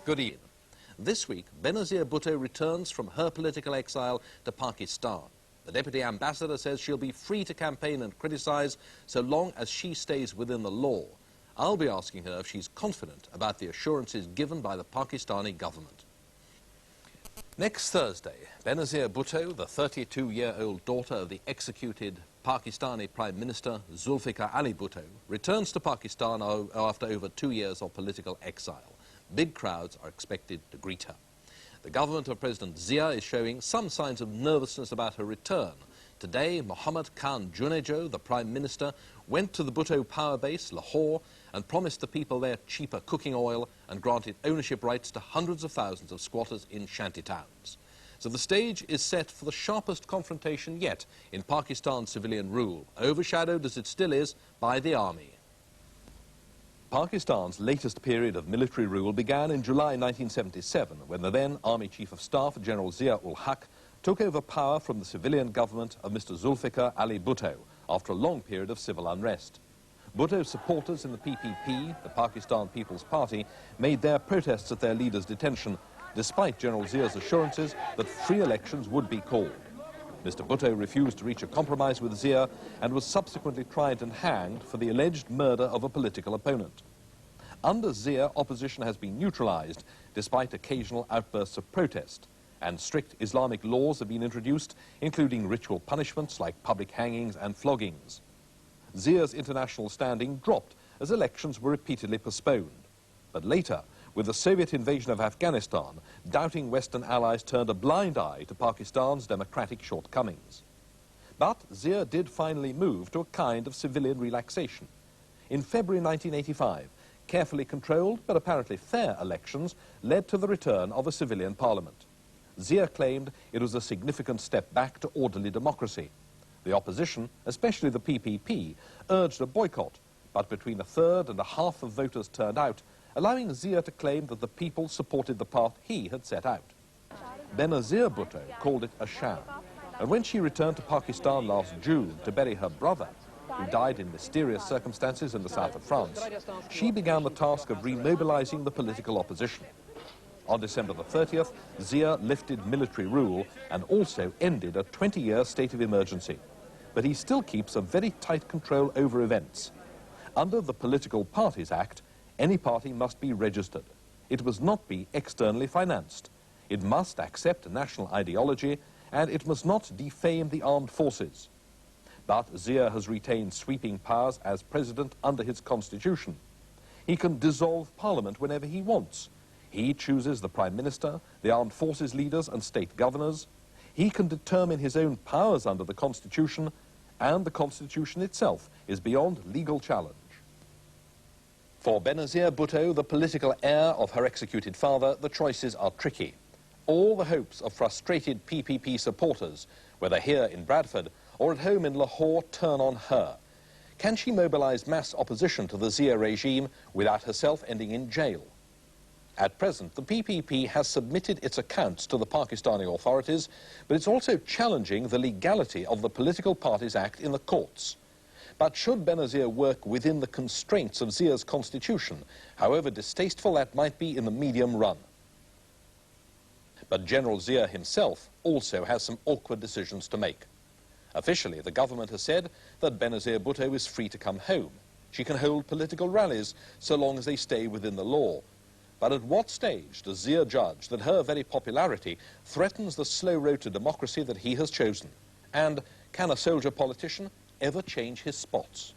Good evening. This week, Benazir Bhutto returns from her political exile to Pakistan. The Deputy Ambassador says she'll be free to campaign and criticise so long as she stays within the law. I'll be asking her if she's confident about the assurances given by the Pakistani government. Next Thursday, Benazir Bhutto, the 32-year-old daughter of the executed Pakistani Prime Minister Zulfikar Bhutto, returns to Pakistan after over 2 years of political exile. Big crowds are expected to greet her. The government of President Zia is showing some signs of nervousness about her return. Today, Mohammad Khan Junejo, the Prime Minister, went to the Bhutto power base, Lahore, and promised the people there cheaper cooking oil and granted ownership rights to hundreds of thousands of squatters in shanty towns. So the stage is set for the sharpest confrontation yet in Pakistan's civilian rule, overshadowed as it still is by the army. Pakistan's latest period of military rule began in July 1977, when the then Army Chief of Staff, General Zia-ul-Haq, took over power from the civilian government of Mr. Zulfikar Bhutto after a long period of civil unrest. Bhutto's supporters in the PPP, the Pakistan People's Party, made their protests at their leader's detention, despite General Zia's assurances that free elections would be called. Mr. Bhutto refused to reach a compromise with Zia and was subsequently tried and hanged for the alleged murder of a political opponent. Under Zia, opposition has been neutralized despite occasional outbursts of protest, and strict Islamic laws have been introduced, including ritual punishments like public hangings and floggings. Zia's international standing dropped as elections were repeatedly postponed. But later, with the Soviet invasion of Afghanistan, doubting Western allies turned a blind eye to Pakistan's democratic shortcomings. But Zia did finally move to a kind of civilian relaxation. In February 1985, carefully controlled but apparently fair elections led to the return of a civilian parliament. Zia claimed it was a significant step back to orderly democracy. The opposition, especially the PPP, urged a boycott, but between a third and a half of voters turned out, allowing Zia to claim that the people supported the path he had set out. Benazir Bhutto called it a sham, and when she returned to Pakistan last June to bury her brother, who died in mysterious circumstances in the south of France, she began the task of remobilizing the political opposition. On December the 30th, Zia lifted military rule and also ended a 20-year state of emergency. But he still keeps a very tight control over events. Under the Political Parties Act, any party must be registered. It must not be externally financed. It must accept national ideology, and it must not defame the armed forces. But Zia has retained sweeping powers as president under his constitution. He can dissolve parliament whenever he wants. He chooses the prime minister, the armed forces leaders and state governors. He can determine his own powers under the constitution, and the constitution itself is beyond legal challenge. For Benazir Bhutto, the political heir of her executed father, the choices are tricky. All the hopes of frustrated PPP supporters, whether here in Bradford or at home in Lahore, turn on her. Can she mobilize mass opposition to the Zia regime without herself ending in jail? At present, the PPP has submitted its accounts to the Pakistani authorities, but it's also challenging the legality of the Political Parties Act in the courts. But should Benazir work within the constraints of Zia's constitution, however distasteful that might be in the medium run? But General Zia himself also has some awkward decisions to make. Officially, the government has said that Benazir Bhutto is free to come home. She can hold political rallies so long as they stay within the law. But at what stage does Zia judge that her very popularity threatens the slow road to democracy that he has chosen? And can a soldier politician ever change his spots?